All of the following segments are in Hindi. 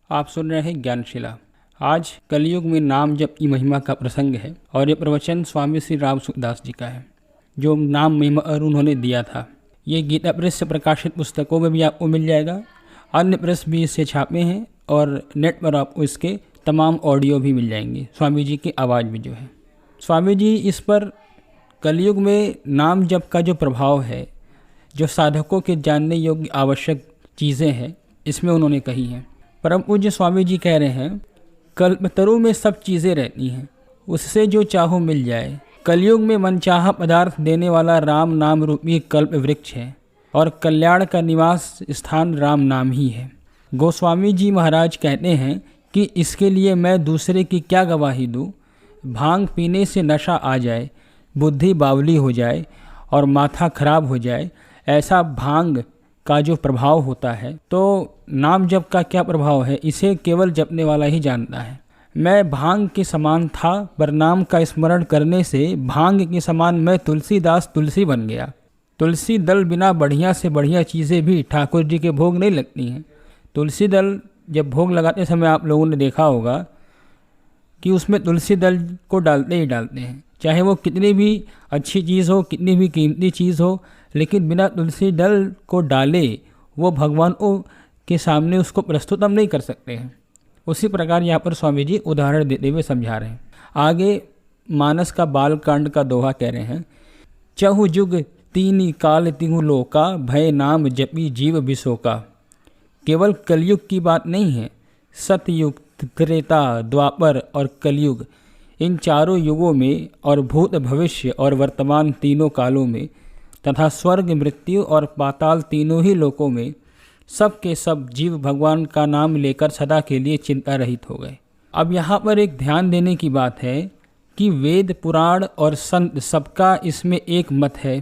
आप सुन रहे हैं ज्ञानशिला। आज कलयुग में नाम जप की महिमा का प्रसंग है और ये प्रवचन स्वामी श्री राम सुखदास जी का है, जो नाम महिमा और उन्होंने दिया था। ये गीता प्रेस से प्रकाशित पुस्तकों में भी आपको मिल जाएगा, अन्य प्रेस भी इससे छापे हैं और नेट पर आपको इसके तमाम ऑडियो भी मिल जाएंगे, स्वामी जी की आवाज़ में जो है। स्वामी जी इस पर कलयुग में नाम जप का जो प्रभाव है, जो साधकों के जानने योग्य आवश्यक चीज़ें हैं, इसमें उन्होंने कही हैं। परम पूज्य स्वामी जी कह रहे हैं, कल्पतरु में सब चीज़ें रहती हैं, उससे जो चाहो मिल जाए। कलयुग में मनचाहा पदार्थ देने वाला राम नाम रूपी कल्प वृक्ष है और कल्याण का निवास स्थान राम नाम ही है। गोस्वामी जी महाराज कहते हैं कि इसके लिए मैं दूसरे की क्या गवाही दूँ। भांग पीने से नशा आ जाए, बुद्धि बावली हो जाए और माथा खराब हो जाए, ऐसा भांग का जो प्रभाव होता है, तो नाम जप का क्या प्रभाव है, इसे केवल जपने वाला ही जानता है। मैं भांग के समान था, पर नाम का स्मरण करने से भांग के समान मैं तुलसीदास तुलसी बन गया। तुलसी दल बिना बढ़िया से बढ़िया चीज़ें भी ठाकुर जी के भोग नहीं लगती हैं। तुलसी दल जब भोग लगाते समय आप लोगों ने देखा होगा कि उसमें तुलसी दल को डालते ही डालते हैं, चाहे वो कितनी भी अच्छी चीज़ हो, कितनी भी कीमती चीज़ हो, लेकिन बिना तुलसी दल को डाले वो भगवान के सामने उसको प्रस्तुत हम नहीं कर सकते हैं। उसी प्रकार यहाँ पर स्वामी जी उदाहरण देते हुए समझा रहे हैं। आगे मानस का बालकांड का दोहा कह रहे हैं, चहु जुग तीन काल तिहु लोका, भय नाम जपी जीव बिसोका। केवल कलयुग की बात नहीं है, सतयुग, त्रेता, द्वापर और कलयुग, इन चारों युगों में और भूत भविष्य और वर्तमान तीनों कालों में तथा स्वर्ग, मृत्यु और पाताल तीनों ही लोकों में सब के सब जीव भगवान का नाम लेकर सदा के लिए चिंता रहित हो गए। अब यहाँ पर एक ध्यान देने की बात है कि वेद, पुराण और संत सबका इसमें एक मत है।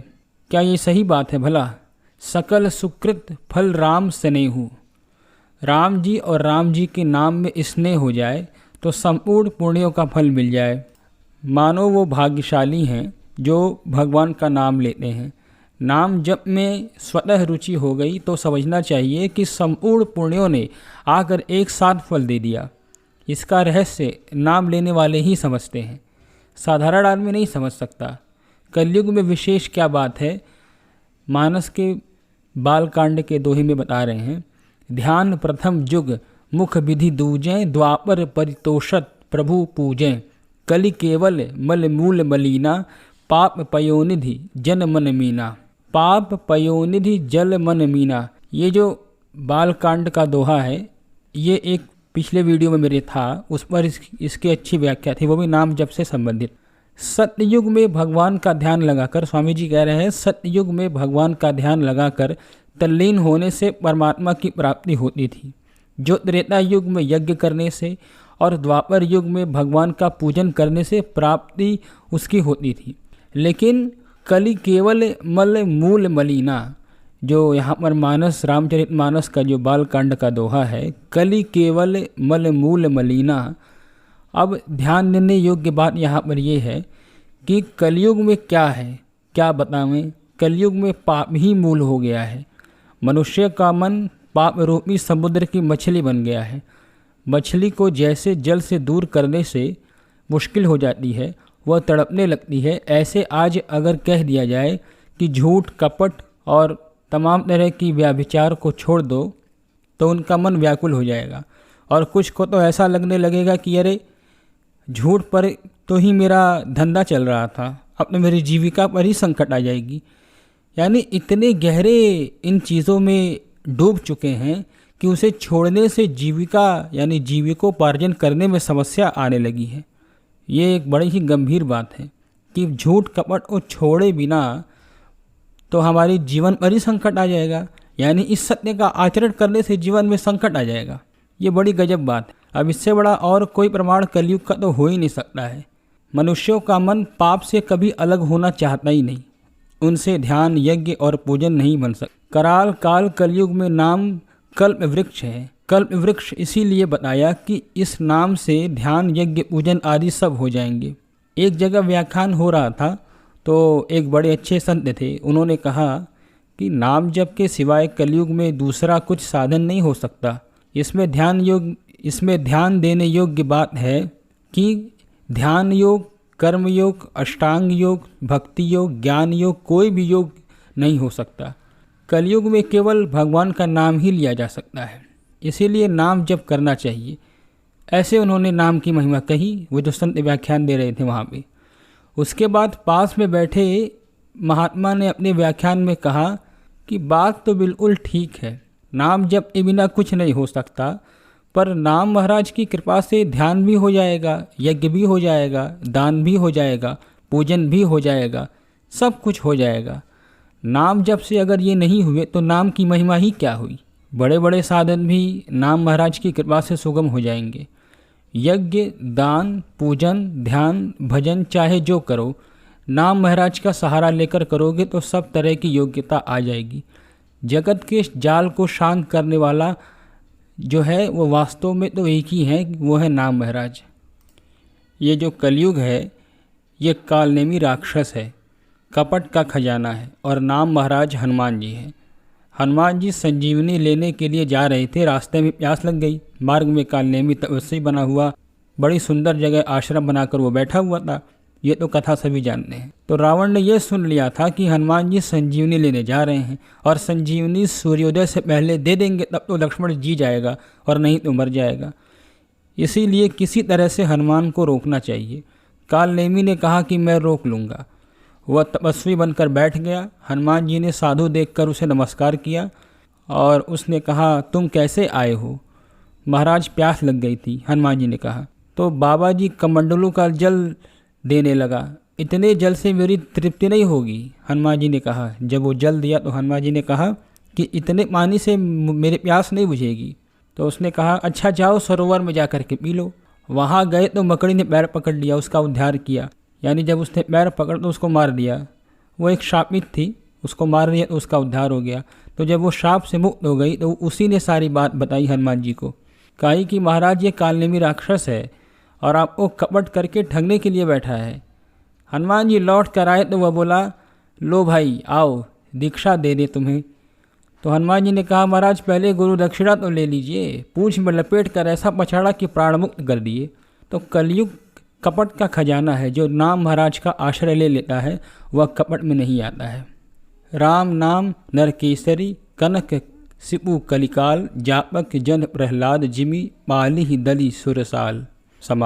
क्या ये सही बात है भला? सकल सुकृत फल राम स्नेहु। राम जी और राम जी के नाम में स्नेह हो जाए तो संपूर्ण पुण्यों का फल मिल जाए। मानो वो भाग्यशाली हैं जो भगवान का नाम लेते हैं। नाम जप में स्वतः रुचि हो गई तो समझना चाहिए कि संपूर्ण पुण्यों ने आकर एक साथ फल दे दिया। इसका रहस्य नाम लेने वाले ही समझते हैं, साधारण आदमी नहीं समझ सकता। कलयुग में विशेष क्या बात है, मानस के बालकांड के दोहे में बता रहे हैं, ध्यान प्रथम जुग मुख विधि दूजें, द्वापर परितोषत प्रभु पूजें। कलि केवल मल मूल मलीना, पाप पयोनिधि जन मन मीना। पाप पयोनिधि जल मन मीना, ये जो बालकांड का दोहा है, ये एक पिछले वीडियो में मेरे था, उस पर इसकी अच्छी व्याख्या थी, वो भी नाम जप से संबंधित। सतयुग में भगवान का ध्यान लगाकर, स्वामी जी कह रहे हैं, सतयुग में भगवान का ध्यान लगाकर तल्लीन होने से परमात्मा की प्राप्ति होती थी, जो त्रेता युग में यज्ञ करने से और द्वापर युग में भगवान का पूजन करने से प्राप्ति उसकी होती थी। लेकिन कलि केवल मल मूल मलीना, जो यहाँ पर मानस रामचरित मानस का जो बालकांड का दोहा है, कलि केवल मल मूल मलीना। अब ध्यान देने योग्य बात यहाँ पर यह है कि कलयुग में क्या है, क्या बतावें। कलयुग में पाप ही मूल हो गया है। मनुष्य का मन पाप रूपी समुद्र की मछली बन गया है। मछली को जैसे जल से दूर करने से मुश्किल हो जाती है, वह तड़पने लगती है, ऐसे आज अगर कह दिया जाए कि झूठ, कपट और तमाम तरह की व्याभिचार को छोड़ दो, तो उनका मन व्याकुल हो जाएगा। और कुछ को तो ऐसा लगने लगेगा कि अरे झूठ पर तो ही मेरा धंधा चल रहा था, अब तो मेरी जीविका पर ही संकट आ जाएगी। यानी इतने गहरे इन चीज़ों में डूब चुके हैं कि उसे छोड़ने से जीविका यानी जीविकोपार्जन करने में समस्या आने लगी है। ये एक बड़ी ही गंभीर बात है कि झूठ कपट को छोड़े बिना तो हमारी जीवन पर ही संकट आ जाएगा, यानी इस सत्य का आचरण करने से जीवन में संकट आ जाएगा। ये बड़ी गजब बात है। अब इससे बड़ा और कोई प्रमाण कलयुग का तो हो ही नहीं सकता है। मनुष्यों का मन पाप से कभी अलग होना चाहता ही नहीं, उनसे ध्यान, यज्ञ और पूजन नहीं बन सकता। कराल काल कलयुग में नाम कल्प वृक्ष है। कल्प वृक्ष इसीलिए बताया कि इस नाम से ध्यान, यज्ञ, पूजन आदि सब हो जाएंगे। एक जगह व्याख्यान हो रहा था तो एक बड़े अच्छे संत थे, उन्होंने कहा कि नाम जप के सिवाय कलयुग में दूसरा कुछ साधन नहीं हो सकता। इसमें ध्यान देने योग्य बात है कि ध्यान योग, कर्म योग, अष्टांग योग, भक्ति योग, ज्ञान योग, कोई भी योग नहीं हो सकता। कलयुग में केवल भगवान का नाम ही लिया जा सकता है, इसीलिए नाम जप करना चाहिए। ऐसे उन्होंने नाम की महिमा कही, वो जो संत व्याख्यान दे रहे थे वहाँ पे। उसके बाद पास में बैठे महात्मा ने अपने व्याख्यान में कहा कि बात तो बिल्कुल ठीक है, नाम जप के बिना कुछ नहीं हो सकता, पर नाम महाराज की कृपा से ध्यान भी हो जाएगा, यज्ञ भी हो जाएगा, दान भी हो जाएगा, पूजन भी हो जाएगा, सब कुछ हो जाएगा। नाम जप से अगर ये नहीं हुए तो नाम की महिमा ही क्या हुई। बड़े बड़े साधन भी नाम महाराज की कृपा से सुगम हो जाएंगे। यज्ञ, दान, पूजन, ध्यान, भजन चाहे जो करो, नाम महाराज का सहारा लेकर करोगे तो सब तरह की योग्यता आ जाएगी। जगत के जाल को शांत करने वाला जो है वो वास्तव में तो एक ही है, वो है नाम महाराज। ये जो कलयुग है ये कालनेमी राक्षस है, कपट का खजाना है, और नाम महाराज हनुमान जी हैं। हनुमान जी संजीवनी लेने के लिए जा रहे थे, रास्ते में प्यास लग गई। मार्ग में कालनेमी तपस्वी बना हुआ बड़ी सुंदर जगह आश्रम बनाकर वो बैठा हुआ था। ये तो कथा सभी जानते हैं। तो रावण ने यह सुन लिया था कि हनुमान जी संजीवनी लेने जा रहे हैं, और संजीवनी सूर्योदय से पहले दे देंगे तब तो लक्ष्मण जी जाएगा, और नहीं तो मर जाएगा। इसीलिए किसी तरह से हनुमान को रोकना चाहिए। कालनेमी ने कहा कि मैं रोक लूँगा। वह तपस्वी बनकर बैठ गया। हनुमान जी ने साधु देखकर उसे नमस्कार किया और उसने कहा, तुम कैसे आए हो? महाराज प्यास लग गई थी, हनुमान जी ने कहा। तो बाबा जी कमंडलू का जल देने लगा। इतने जल से मेरी तृप्ति नहीं होगी, हनुमान जी ने कहा। जब वो जल दिया तो हनुमान जी ने कहा कि इतने पानी से मेरी प्यास नहीं बुझेगी। तो उसने कहा, अच्छा जाओ सरोवर में जा कर के पी लो। वहाँ गए तो मकड़ी ने पैर पकड़ लिया, उसका उद्धार किया। यानी जब उसने पैर पकड़ तो उसको मार दिया। वो एक शापित थी, उसको मार दिया तो उसका उद्धार हो गया। तो जब वो शाप से मुक्त हो गई तो उसी ने सारी बात बताई हनुमान जी को। कही कि महाराज ये कालनेमी राक्षस है और आपको कपट करके ठगने के लिए बैठा है। हनुमान जी लौट कर आए तो वह बोला, लो भाई आओ दीक्षा दे दे तुम्हें। तो हनुमान जी ने कहा, महाराज पहले गुरु दक्षिणा तो ले लीजिए। पूंछ में लपेट कर ऐसा पछाड़ा कि प्राण मुक्त कर दिए। तो कलयुग कपट का खजाना है। जो नाम महाराज का आश्रय ले लेता है वह कपट में नहीं आता है। राम नाम नरकेसरी, कनक सिपु कलिकाल, जापक जन प्रहलाद जिमि, पाली ही दली सुरसाल।